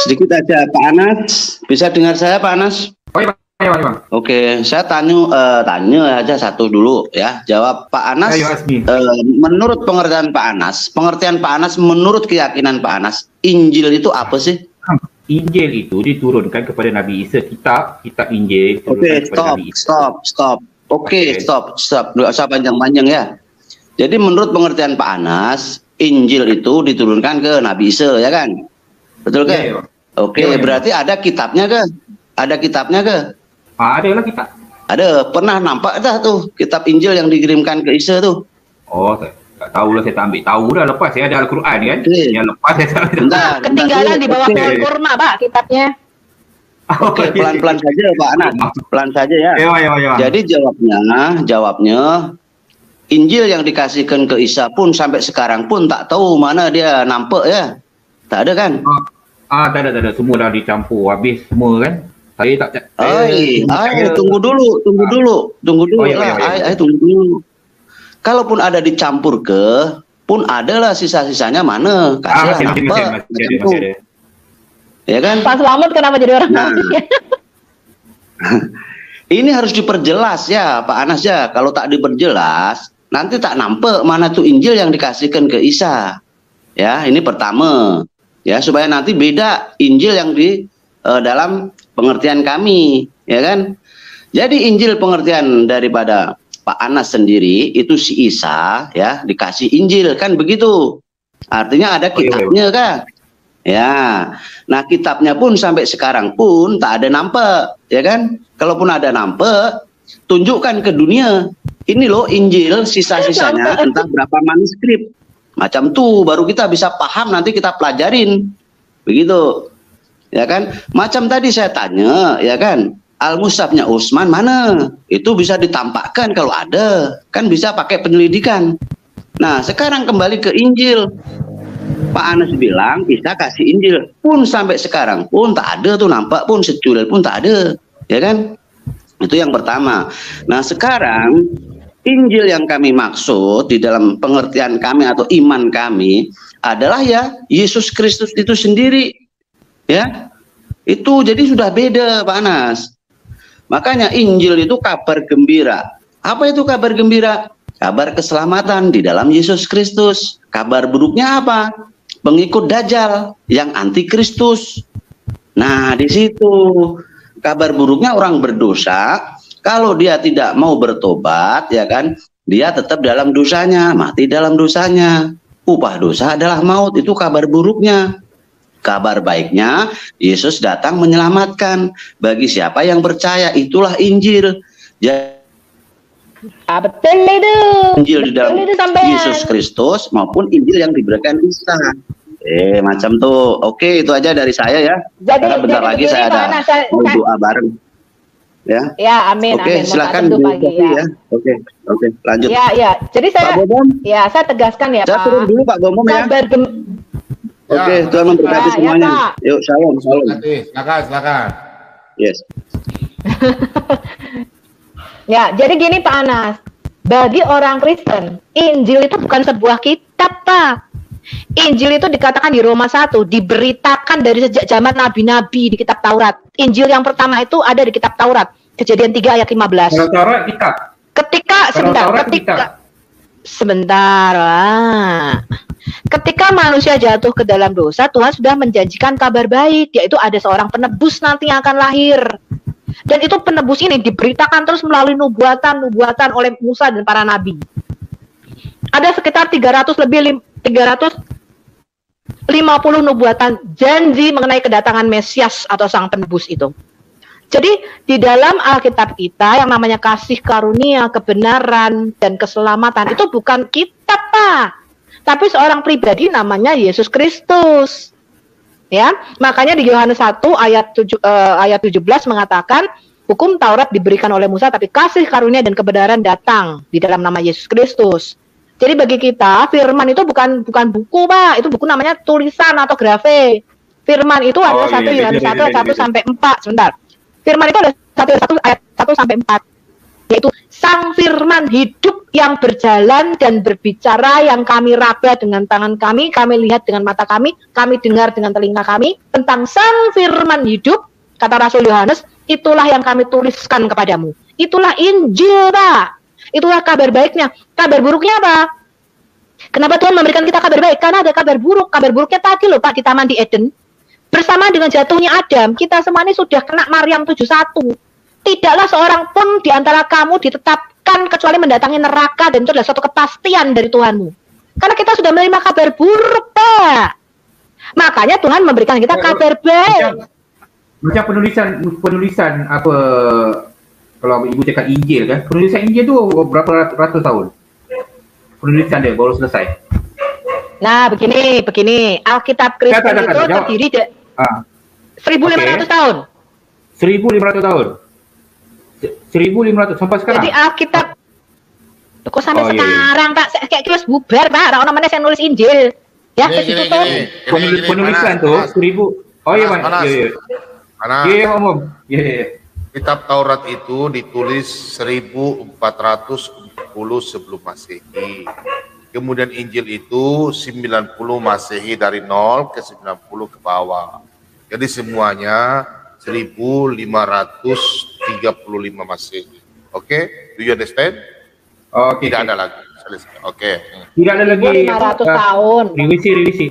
sedikit aja, Pak Anas. Bisa dengar saya, Pak Anas? Oh iya, Bang. Oke, saya tanya aja satu dulu ya. Jawab Pak Anas. Menurut pengertian Pak Anas, menurut keyakinan Pak Anas, Injil itu apa sih? Injil itu diturunkan kepada Nabi Isa, kitab Injil. Oke, stop. Oke, stop. Nggak usah panjang-panjang ya. Jadi menurut pengertian Pak Anas, Injil itu diturunkan ke Nabi Isa, ya kan? Betul kan? Ya. Oke, berarti ada kitabnya ke? Ada kitabnya ke? Ada lah kitab. Ada. Pernah nampak dah tuh kitab Injil yang dikirimkan ke Isa tuh? Oh, tak tahu lah, saya tak ambil tahu dah lepas. Saya ada Al-Quran kan? Yang lepas saya tak ambil. Ketinggalan di bawah pohon kurma, Pak, kitabnya. Oke, pelan-pelan saja Pak Anas. Pelan saja ya. Ya. Jadi jawabnya Injil yang dikasihkan ke Isa pun sampai sekarang pun tak tahu mana dia nampak ya. Tak ada kan? Tak ada. Semua dah dicampur habis semua kan. Saya tak tunggu dulu. Tunggu dulu. Ya. Tunggu dulu. Kalaupun ada dicampur ke, pun adalah sisa-sisanya mana? Kasihlah nampak. Masih ada. Ya kan? Pak Selamat kenapa jadi orang kafir? Ini harus diperjelas ya Pak Anas ya. Kalau tak diperjelas, nanti tak nampak mana tuh Injil yang dikasihkan ke Isa. Ya, ini pertama. Ya, supaya nanti beda Injil yang di dalam pengertian kami, ya kan? Jadi Injil pengertian daripada Pak Anas sendiri itu si Isa ya dikasih Injil kan begitu. Artinya ada kitabnya kan? Ya. Nah, kitabnya pun sampai sekarang pun tak ada nampak, ya kan? Kalaupun ada nampak, tunjukkan ke dunia. Ini loh Injil sisa-sisanya entah berapa manuskrip. Macam tuh baru kita bisa paham, nanti kita pelajarin. Begitu. Ya kan? Macam tadi saya tanya, ya kan? Al-Mushafnya Utsman mana? Itu bisa ditampakkan kalau ada. Kan bisa pakai penyelidikan. Nah, sekarang kembali ke Injil. Pak Anas bilang bisa kasih Injil. Pun sampai sekarang pun tak ada tuh nampak pun secuil pun tak ada. Ya kan? Itu yang pertama. Nah, sekarang Injil yang kami maksud di dalam pengertian kami atau iman kami adalah ya Yesus Kristus itu sendiri. Ya. Itu jadi sudah beda Pak Anas. Makanya Injil itu kabar gembira. Apa itu kabar gembira? Kabar keselamatan di dalam Yesus Kristus. Kabar buruknya apa? Pengikut Dajjal yang anti Kristus. Nah, di situ kabar buruknya orang berdosa. Kalau dia tidak mau bertobat, ya kan, dia tetap dalam dosanya, mati dalam dosanya. Upah dosa adalah maut, itu kabar buruknya. Kabar baiknya, Yesus datang menyelamatkan. Bagi siapa yang percaya, itulah Injil. Betul itu. Injil di dalam Yesus Kristus maupun Injil yang diberikan Isa. Macam tuh. Oke, itu aja dari saya ya. Karena bentar lagi saya ada doa bareng. Ya, amin. Oke, silakan ya. Oke, lanjut. Ya. Jadi saya, Pak Bomom, saya tegaskan ya, saya Pak. turun dulu Pak Bomom ya. Oke, Tuhan memberkati semuanya. Yuk, shalom. Silakan. Yes. Ya, jadi gini Pak Anas. Bagi orang Kristen, Injil itu bukan sebuah kitab, Pak. Injil itu dikatakan di Roma 1 diberitakan dari sejak zaman nabi-nabi di kitab Taurat. Injil yang pertama itu ada di kitab Taurat, Kejadian 3 ayat 15. Taurat kitab. Ketika manusia jatuh ke dalam dosa, Tuhan sudah menjanjikan kabar baik, yaitu ada seorang penebus nanti yang akan lahir. Dan itu penebus ini diberitakan terus melalui nubuatan oleh Musa dan para nabi. Ada sekitar 350 nubuatan janji mengenai kedatangan Mesias atau sang penebus itu. Jadi di dalam Alkitab kita yang namanya kasih karunia, kebenaran, dan keselamatan itu bukan kitab, Pak, tapi seorang pribadi namanya Yesus Kristus. Ya, makanya di Yohanes 1 ayat 17 mengatakan hukum Taurat diberikan oleh Musa, tapi kasih karunia dan kebenaran datang di dalam nama Yesus Kristus. Jadi bagi kita firman itu bukan buku, Pak, itu buku namanya tulisan atau grafe. Firman itu ada Yohanes 1 ayat 1 sampai 4. Sebentar. Firman itu ada 1 ayat 1 sampai 4. yaitu Sang Firman hidup yang berjalan dan berbicara, yang kami raba dengan tangan kami lihat dengan mata kami dengar dengan telinga kami, tentang Sang Firman hidup, kata Rasul Yohanes, itulah yang kami tuliskan kepadamu. Itulah Injil, Pak. Itulah kabar baiknya. Kabar buruknya apa? Kenapa Tuhan memberikan kita kabar baik? Karena ada kabar buruk. Kabar buruknya tadi loh, Pak, di Taman di Eden. Bersama dengan jatuhnya Adam, kita semua ini sudah kena Maryam 71. Tidaklah seorang pun di antara kamu ditetapkan kecuali mendatangi neraka, dan itu adalah suatu kepastian dari Tuhanmu. Karena kita sudah menerima kabar buruk, Pak. Makanya Tuhan memberikan kita kabar baik. Macam penulisan apa, kalau ibu cakap Injil kan, penulisan Injil tu berapa ratus tahun? Penulisan dia baru selesai. Nah, begini. Alkitab Kristen itu terdiri dari 1.500 tahun. 1.500 tahun. 1.500 sampai sekarang. Jadi Alkitab kok sampai sekarang, Pak? Kayak terus bubar, Pak. Orang namanya saya nulis Injil. Ya, ke situ tuh. Penulisan tuh 1.000. Oh iya, Mas. Iya, Om. Iya. Kitab Taurat itu ditulis 1440 sebelum Masehi. Kemudian Injil itu 90 Masehi, dari 0 ke 90 ke bawah. Jadi semuanya 1535 Masehi. Oke? Do you understand? Tidak ada lagi. Oke. Tidak ada lagi 500 tahun. Revisi.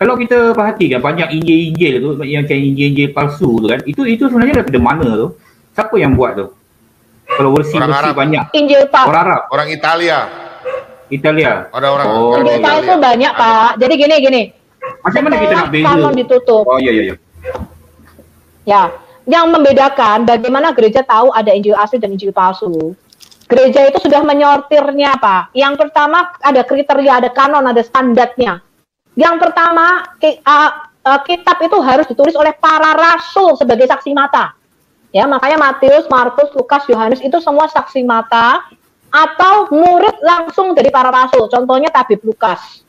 Kalau kita perhatikan banyak Injil tu, yang macam Injil palsu tu kan, itu sebenarnya daripada mana tu? Siapa yang buat tu? Kalau versi banyak. Injil palsu. Orang Arab. Orang Italia. Ada orang. Injil palsu banyak, Pak. Jadi gini. Macam mana kita nak beza? Kanon ditutup. Oh iya. Ya, yang membedakan bagaimana gereja tahu ada Injil asli dan Injil palsu. Gereja itu sudah menyortirnya, Pak. Yang pertama ada kriteria, ada kanon, ada standarnya. Yang pertama, kitab itu harus ditulis oleh para rasul sebagai saksi mata. Ya, makanya Matius, Markus, Lukas, Yohanes itu semua saksi mata atau murid langsung dari para rasul. Contohnya tabib Lukas.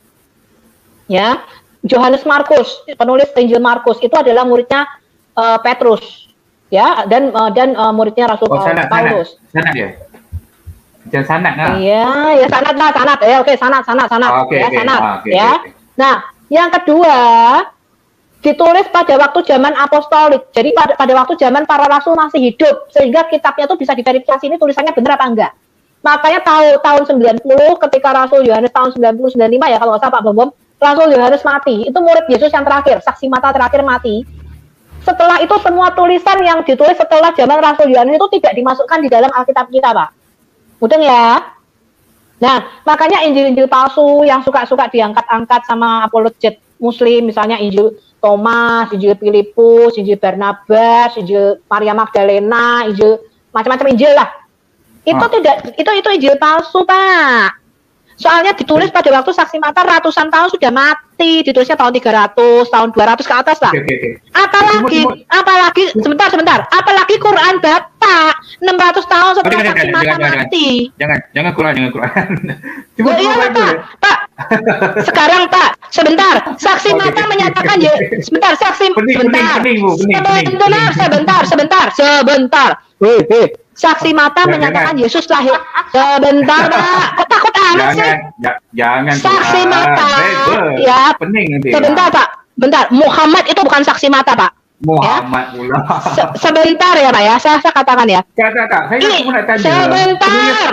Ya, Yohanes Markus, penulis Injil Markus itu adalah muridnya Petrus. Ya, dan muridnya Rasul Paulus. Sanad ya. Jangan sanad lah. Iya, ya sanad. Ya, oke, sanad. Ya. Nah, yang kedua, ditulis pada waktu zaman apostolik. Jadi pada waktu zaman para rasul masih hidup, sehingga kitabnya itu bisa diverifikasi ini tulisannya benar apa enggak. Makanya tahun 90 ketika Rasul Yohanes tahun 95 ya kalau nggak salah Pak Bom, Rasul Yohanes mati. Itu murid Yesus yang terakhir, saksi mata terakhir mati. Setelah itu semua tulisan yang ditulis setelah zaman Rasul Yohanes itu tidak dimasukkan di dalam Alkitab kita, Pak. Mudeng ya. Nah, makanya Injil-Injil palsu yang suka-suka diangkat-angkat sama apologet Muslim, misalnya Injil Thomas, Injil Filipus, Injil Barnabas, Injil Maria Magdalena, Injil macam-macam Injil lah. Itu Injil palsu, Pak. Soalnya ditulis pada waktu saksi mata ratusan tahun sudah mati, ditulisnya tahun 300, tahun 200 ke atas lah. Apalagi sebentar. Apalagi Quran Bapak 600 tahun setelah saksi mata mati. Jangan Quran. Cuma Pak. Sekarang Pak, sebentar. Saksi mata menyatakan sebentar. Saksi mata menyatakan Yesus lahir. Sebentar, Pak. Kok takut amat sih? Jangan. Saksi mata. Ya. Sebentar, Pak. Bentar. Muhammad itu bukan saksi mata, Pak. Muhammad pula. Sebentar ya, Pak ya. Saya katakan ya. Kak. Saya cuma nak tanya. Sebentar.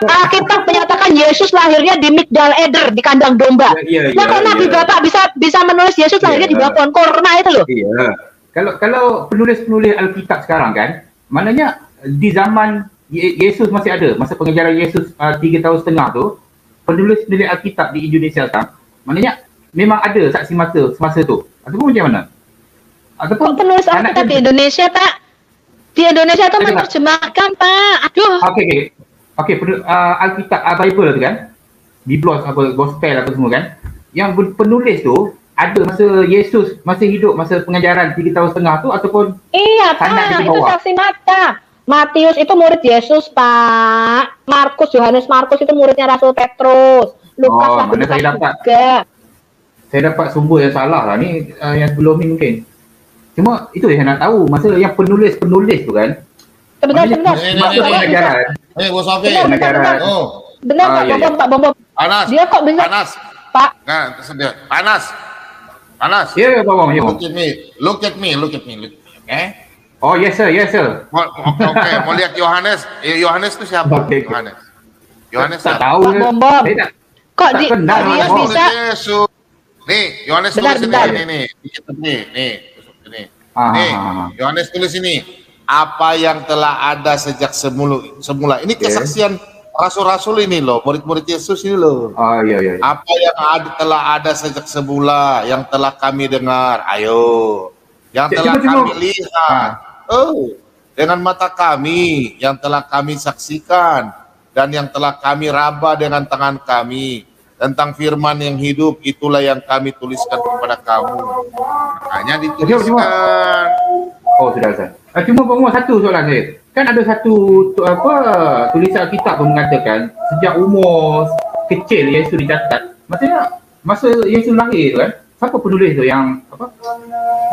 Alkitab menyatakan Yesus lahirnya di Migdal Eder, di kandang domba. Nah, kalau Nabi Bapak bisa menulis Yesus lahirnya di bawah pohon korma itu loh. Iya. Kalau penulis Alkitab sekarang kan, maknanya di zaman Yesus masih ada, masa pengajaran Yesus 3 tahun setengah tu, penulis Alkitab di Indonesia sekarang, maknanya memang ada saksi mata semasa tu. Ataupun macam mana? Ataupun penulis Alkitab di Indonesia, Pak? Di Indonesia tu menerjemahkan, Pak. Aduh. Okey, Alkitab, Bible tu kan, Biblos apa gospel apa semua kan, yang penulis tu ada masa Yesus masih hidup, masa pengajaran 3 tahun setengah tu, ataupun iya, Pak, itu saksi mata. Matius itu murid Yesus, Pak. Yohanes Markus itu muridnya Rasul Petrus. Lukas mana saya dapat sumber yang salah lah ni, yang sebelum ni mungkin. Cuma itu yang nak tahu, masa yang penulis tu kan, Sebentar. Bos Sofi. Benar. Oh. Benar, Pak Bom. Panas. Dia kok bisa? Panas. Pak. Nah, panas. Panas. Ya, Pak Bom. Look at me. Okay? Oh, yes sir. Oke, mau lihat Yohanes. Yohanes itu siapa? Okay. Yohanes Tak siapa? tahu. Pak Bom. Tak Kok kenal. dia Oh, bisa? Yesus. Nih, Yohanes Bentar. tulis ini. Nih. Yohanes tulis ini. Apa yang telah ada sejak semula. Ini kesaksian rasul-rasul ini loh, murid-murid Yesus ini loh. Oh, iya. Apa yang telah ada sejak semula, yang telah kami dengar. Ayo. Yang telah kami lihat. Dengan mata kami, yang telah kami saksikan, dan yang telah kami raba dengan tangan kami. Tentang firman yang hidup, itulah yang kami tuliskan kepada kamu. Makanya dituliskan. Oh, sudah. Cuma satu soalan saya. Kan ada satu tulisan kitab pun mengatakan sejak umur kecil Yesus dicatat. Maksudnya masa Yesus lahir tu kan, siapa penulis tu yang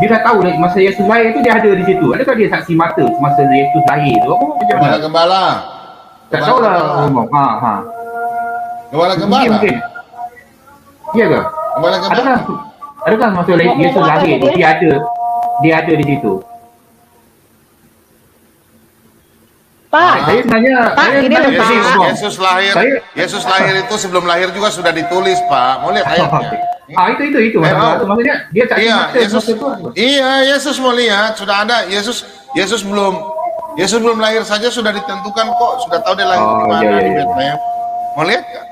dia dah tahu masa Yesus lahir tu dia ada di situ. Adakah dia saksi mata semasa Yesus lahir tu? Macam mana? Gembala. Tak tahulah. Gembala. Mungkin. Ya ke? Gembala. Adakah masa Yesus lahir tu dia ada di situ? Pak, Saya sebenarnya Yesus lahir itu sebelum lahir juga sudah ditulis, Pak. Mau lihat ayatnya? Itu maksudnya dia tak Yesus mau lihat, sudah ada. Yesus belum lahir saja sudah ditentukan kok, sudah tahu dia lahir di mana, di Bethlehem. Mau lihat kan?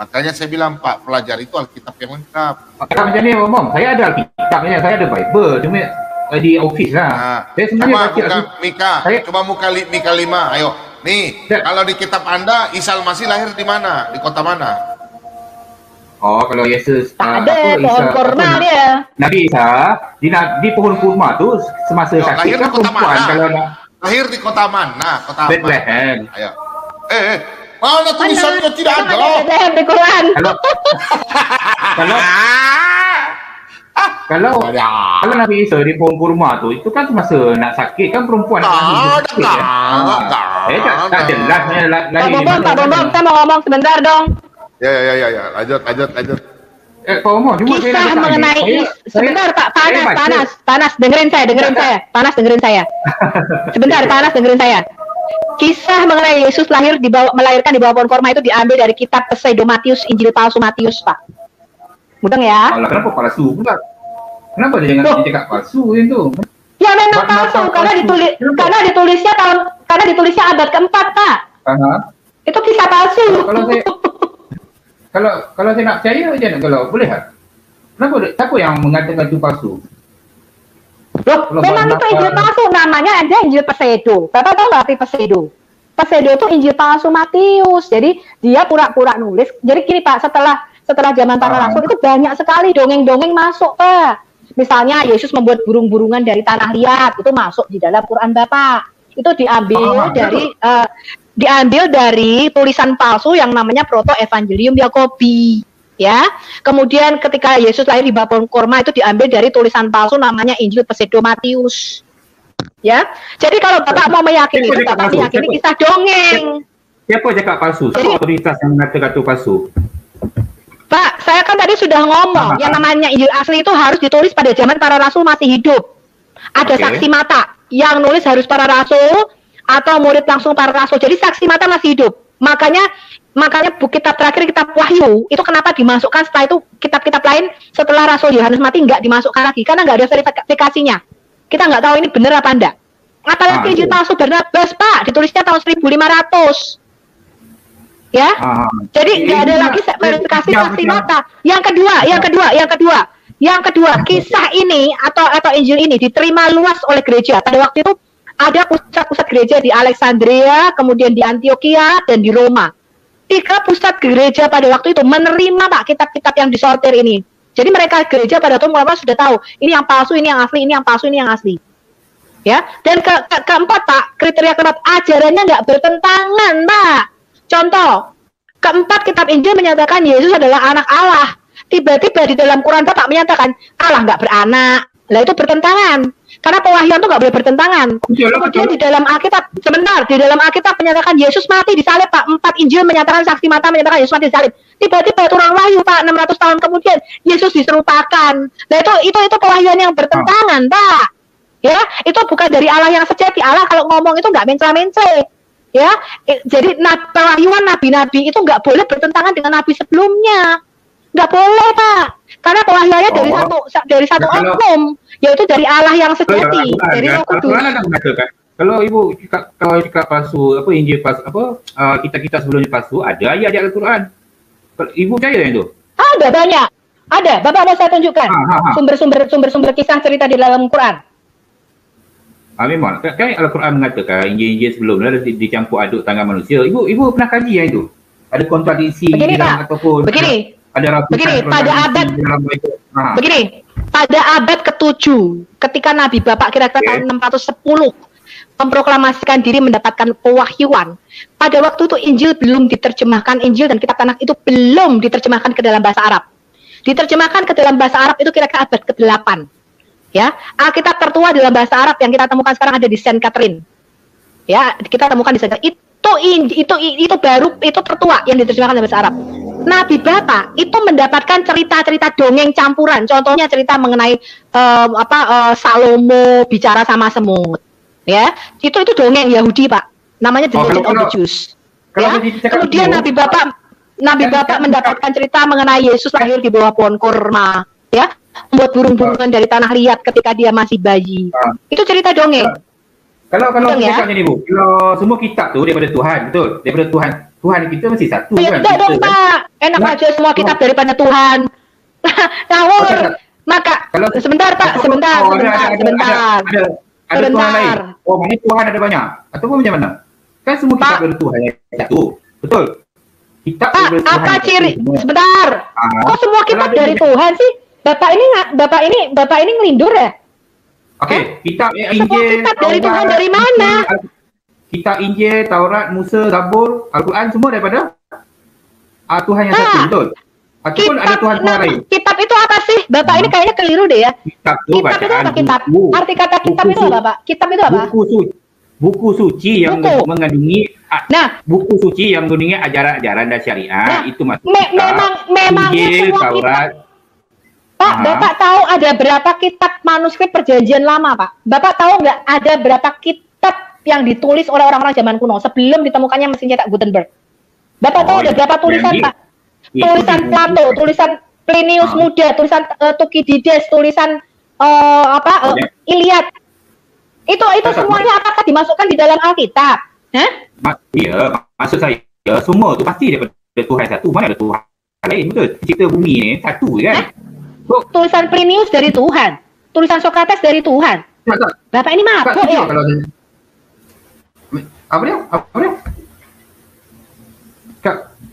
Makanya saya bilang, Pak, pelajari itu Alkitab yang lengkap. Macam ni, Om. Saya ada Alkitabnya, saya ada Bible, cuma di office lah. Saya sebenarnya coba muka Mika 5. Ayo. Nih, kalau di kitab Anda Isa Al-Masih lahir di mana? Di kota mana? Oh, kalau Yesus tak ada pohon kurma dia. Nabi Isa di pohon kurma tu semasa sakit kan perempuan kalau lahir di kota mana? Kota Bethlehem. Ayo. Mana tulisannya tidak ada? Bethlehem di Quran. Kalau Nabi Isa di pohon kurma tu, itu kan semasa nak sakit kan perempuan nak sakit. Tak jelas Pak Bom, saya mau ngomong sebentar dong. Ya. Lanjut. Pak Bom, kisah mengenai sebentar Pak, panas, dengerin saya. Panas, dengerin saya. Sebentar, panas, dengerin saya. Kisah mengenai Yesus melahirkan di bawah pohon kurma itu diambil dari kitab Pseudo-Matius, Injil palsu Matius, Pak. Mudeng ya? Kenapa palsu pula? Kenapa dia jangan cakap palsu itu? Ya memang palsu karena ditulisnya abad keempat, Pak. Itu kisah palsu. Kalau saya nak percaya macam mana kalau boleh tak? Siapa yang mengatakan itu palsu? Loh, memang itu Injil palsu, namanya ada Injil Pseudo. Bapak tahu nggak arti Pseudo? Pseudo itu Injil palsu Matius. Jadi dia pura-pura nulis. Jadi gini Pak, setelah zaman para rasul itu banyak sekali dongeng-dongeng masuk, Pak. Misalnya Yesus membuat burung-burungan dari tanah liat, itu masuk di dalam Quran Bapak. Itu diambil dari tulisan palsu yang namanya Proto Evangelium Yakobi. Ya, kemudian ketika Yesus lahir di bawah pohon kurma itu diambil dari tulisan palsu namanya Injil Pseudo-Matius. Ya, jadi kalau Bapak mau meyakini itu, Bapak meyakini kisah dongeng. Siapa cakap palsu? Siapa otoritas yang mengatakan itu palsu? Pak, saya kan tadi sudah ngomong, yang namanya Injil asli itu harus ditulis pada zaman para rasul masih hidup. Ada saksi mata, yang nulis harus para rasul atau murid langsung para rasul. Jadi saksi mata masih hidup. Makanya kitab terakhir, kitab Wahyu, itu kenapa dimasukkan setelah itu kitab-kitab lain setelah Rasul Yohanes mati nggak dimasukkan lagi, karena nggak ada verifikasinya. Kita nggak tahu ini benar apa enggak. Apalagi Injil palsu Barnabas, Pak, ditulisnya tahun 1500. Ya, jadi nggak ada lagi verifikasi saksi mata. Yang kedua, kisah ini atau Injil ini diterima luas oleh gereja. Pada waktu itu ada pusat-pusat gereja di Alexandria, kemudian di Antioquia dan di Roma. 3 pusat gereja pada waktu itu menerima Pak kitab-kitab yang disortir ini. Jadi mereka gereja pada tahun berapa sudah tahu ini yang palsu, ini yang asli, ini yang palsu, ini yang asli. Ya, dan keempat Pak, kriteria keempat, ajarannya nggak bertentangan Pak. Contoh, keempat kitab Injil menyatakan Yesus adalah anak Allah. Tiba-tiba di dalam Quran Bapak menyatakan Allah nggak beranak. Lah itu bertentangan. Karena pewahyuan itu nggak boleh bertentangan. Betul, Kemudian betul. di dalam Alkitab, sebentar, di dalam Alkitab menyatakan Yesus mati disalib, Pak. 4 Injil menyatakan, saksi mata menyatakan Yesus mati disalib. Tiba-tiba turun wahyu, Pak, 600 tahun kemudian Yesus diserupakan. Nah itu pewahyuan yang bertentangan, Pak. Ya, itu bukan dari Allah yang sejati. Allah kalau ngomong itu nggak mencela-mencela. Ya, jadi pewahyuan nabi-nabi itu nggak boleh bertentangan dengan nabi sebelumnya. Nggak boleh, Pak. Karena pewahyuannya dari satu oknum, yaitu dari Allah yang sejati, dari Roh Kudus. Kalau ibu kalau cakap palsu, apa Injil palsu, kita sebelumnya palsu, ada ayat Al-Quran. Ibu percaya yang itu? Ada banyak. Ada. Bapak mau saya tunjukkan sumber-sumber kisah cerita di dalam Quran. Memang. Kan Al-Quran mengatakan Injil sebelumnya dicampur aduk tangan manusia. Ibu pernah kaji yang itu? Ada kontradiksi begini, dalam Pak. ataupun ada begini, pada abad ke-7 ketika Nabi Bapak kira-kira tahun 610 memproklamasikan diri mendapatkan pewahyuan. Pada waktu itu Injil belum diterjemahkan, Injil dan Kitab Tanakh itu belum diterjemahkan ke dalam bahasa Arab. Diterjemahkan ke dalam bahasa Arab itu kira-kira abad ke-8. Ya, Alkitab tertua dalam bahasa Arab yang kita temukan sekarang ada di Saint Catherine. Ya, kita temukan di sana. Itu baru, itu tertua yang diterjemahkan dalam bahasa Arab. Nabi Bapak itu mendapatkan cerita-cerita dongeng campuran. Contohnya cerita mengenai Salomo bicara sama semut. Ya, itu dongeng Yahudi, Pak. Namanya The Legend of the Jews. Ya. Kemudian Nabi Bapak mendapatkan cerita mengenai Yesus lahir di bawah pohon kurma. Ya, membuat burung-burungan dari tanah liat ketika dia masih bayi. Itu cerita dongeng. Kalau cakapnya nih Bu, kalau semua kitab tu daripada Tuhan, betul? Daripada Tuhan kita masih satu kan? Tidak dong, Pak. Enak aja semua kitab daripada Tuhan. Ngawur. Maka sebentar, Pak, sebentar. Ada Tuhan lain. Oh, mana Tuhan ada banyak? Ataupun macam mana? Kan semua kitab dari Tuhan yang satu. Betul. Kitab Pak, apa ciri? Sebentar. Kok semua kitab dari Tuhan sih? Bapak ini ngelindur ya? Okey, kitab Semua Injil, kitab dari Tuhan dari mana? Kitab Injil, Taurat, Musa, Zabur, Al-Quran semua daripada Tuhan yang satu, betul? Ataupun ada Tuhan lain? Kitab itu apa sih? Bapak ini kayaknya keliru deh ya. Kitab itu apa kitab? Arti kata kitab itu apa, Pak? Kitab itu apa? Buku suci yang mengandungi buku suci yang mengandungi ajaran-ajaran dan syariat, itu masuk memang Injil, Taurat. Pak, Bapak tahu ada berapa kitab manuskrip perjanjian lama, Pak? Bapak tahu nggak ada berapa kitab yang ditulis oleh orang-orang zaman kuno sebelum ditemukannya mesin cetak Gutenberg? Bapak tahu ada berapa tulisan, Pak? Tulisan Plato, tulisan Plinius Muda, tulisan Thukydides, tulisan Iliad. Itu semuanya apakah dimasukkan di dalam Alkitab? Hah? Iya, maksud saya semua itu pasti daripada Tuhan satu. Mana ada Tuhan lain, betul? Cipta bumi ni satu kan? Tulisan Plinius dari Tuhan, tulisan Sokrates dari Tuhan. Bapak ini mabuk ya? Apa dia?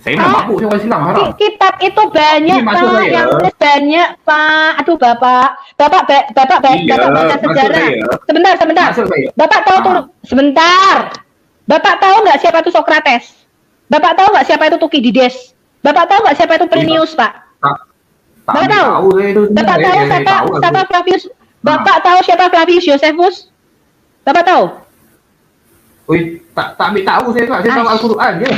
Saya nak mabuk saya orang Islam haram. Kitab itu banyak, Pak. Yang tulis banyak, Pak. Aduh, Bapak baca sejarah. Sebentar. Bapak tahu sebentar. Bapak tahu nggak siapa itu Sokrates? Bapak tahu nggak siapa itu Thukydides? Bapak tahu nggak siapa itu Plinius, Pak? Bapak tahu? Bapak tahu siapa Flavius? Bapak tahu siapa Flavius Josephus? Bapak tahu? Tak ambil tahu saya tahu Al-Quran je.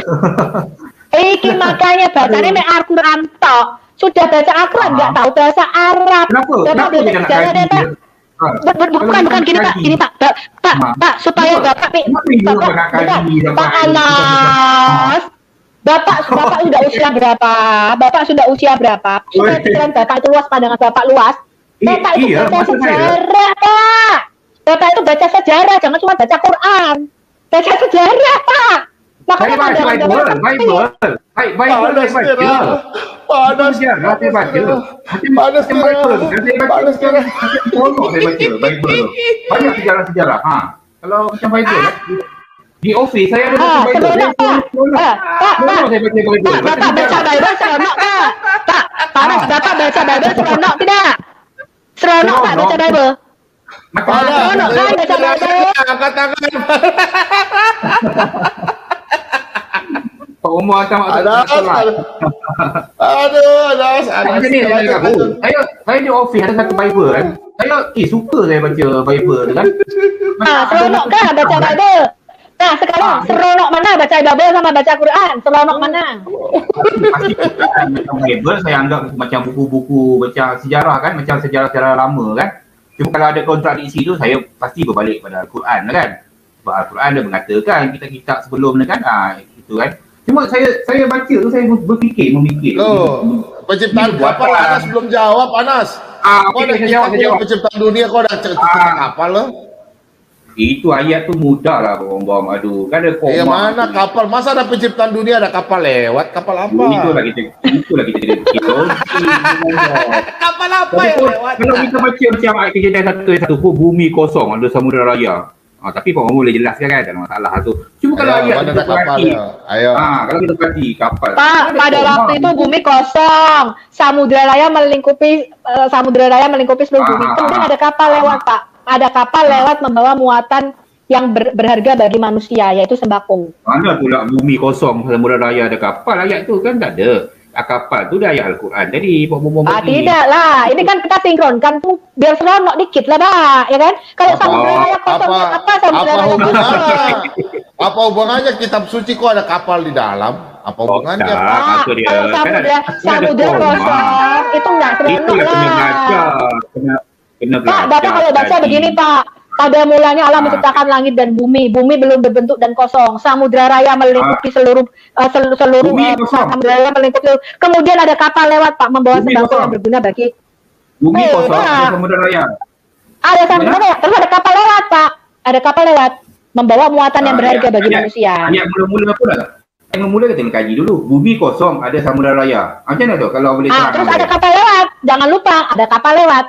Iki makanya bacanya mek Al-Quran tok. Sudah baca Al-Quran nggak tahu bahasa Arab. Bapak belajar sejarah deh, Pak. Bukan gini Pak. Pak supaya Bapak Pak Anas. Bapak sudah usia berapa? Bapak sudah usia berapa? Supaya pikiran Bapak itu luas, pandangan Bapak luas. Bapak itu baca sejarah, Pak. Bapak itu baca sejarah, jangan cuma baca Quran. Baca sejarah, Pak. Makanya pandangan Bapak Bible banyak sejarah. Kalau macam Bible di office saya ada baca Bible. Bapak baca Bible seronok, Pak. Bapak baca Bible seronok tidak? Seronok Pak baca Bible. Seronok kan baca Bible. Angkat tangan. Pak Umar sama Aduh, saya di office ada satu Bible kan. suka saya baca Bible tu kan. Seronok kan baca Bible? Nah, sekarang seronok mana baca Bible sama baca Quran? Seronok mana? Pasti macam Bible saya anggap macam buku-buku macam sejarah kan, macam sejarah-sejarah lama kan. Cuma kalau ada kontradiksi tu saya pasti berbalik pada Al-Quran kan. Sebab Al-Quran dia mengatakan kitab-kitab sebelum ni kan, itu kan. Cuma saya baca tu saya memikir. Penciptaan kapal Anas belum jawab, Anas. Kau dah jawab penciptaan dunia, kau dah cerita kapal lo. Itu ayat tu mudah lah bom. Aduh, kan ada koma. Mana kapal? Masa ada penciptaan dunia ada kapal lewat? Kapal apa? Itulah kita Kapal apa yang lewat? Kalau kita baca macam ayat kejadian 1:1 pun bumi kosong, ada samudera raya. Tapi Pak Mahmud boleh jelaskan kan, tak ada masalah tu. Cuma kalau ayat kita perhati. Kalau kita perhati kapal. Pak, pada waktu itu bumi kosong, samudera raya melingkupi seluruh bumi. Kemudian ada kapal lewat, Pak. Ada kapal lewat membawa muatan yang berharga bagi manusia, yaitu sembako. Mana pula bumi kosong, samudera raya ada kapal, ayat tu kan tak ada. Kapal tu dah ayat Al-Quran. Jadi tidak lah, ini kan kita sinkronkan tuh biar seronok dikit lah, Pak, ya kan? Kalau samudera raya kosongnya apa samudera raya? Apa hubungannya kitab suci kok ada kapal di dalam? Apa hubungannya? Kalau samudera kosong itu nggak seronok lah. Pak, Bapak kalau baca begini, Pak. Pada mulanya Allah menciptakan langit dan bumi. Bumi belum berbentuk dan kosong. Samudera raya melingkupi seluruh samudera raya melingkupi. Kemudian ada kapal lewat, Pak, membawa sembako yang berguna bagi bumi kosong. Ada samudera raya. Ada samudera raya. Terus ada kapal lewat, Pak. Ada kapal lewat membawa muatan yang berharga bagi manusia. Ayat mula-mula apa dah? Yang mula kita kaji dulu. Bumi kosong, ada samudera raya. Macam mana tu kalau boleh terang? Terus ada kapal lewat. Jangan lupa ada kapal lewat.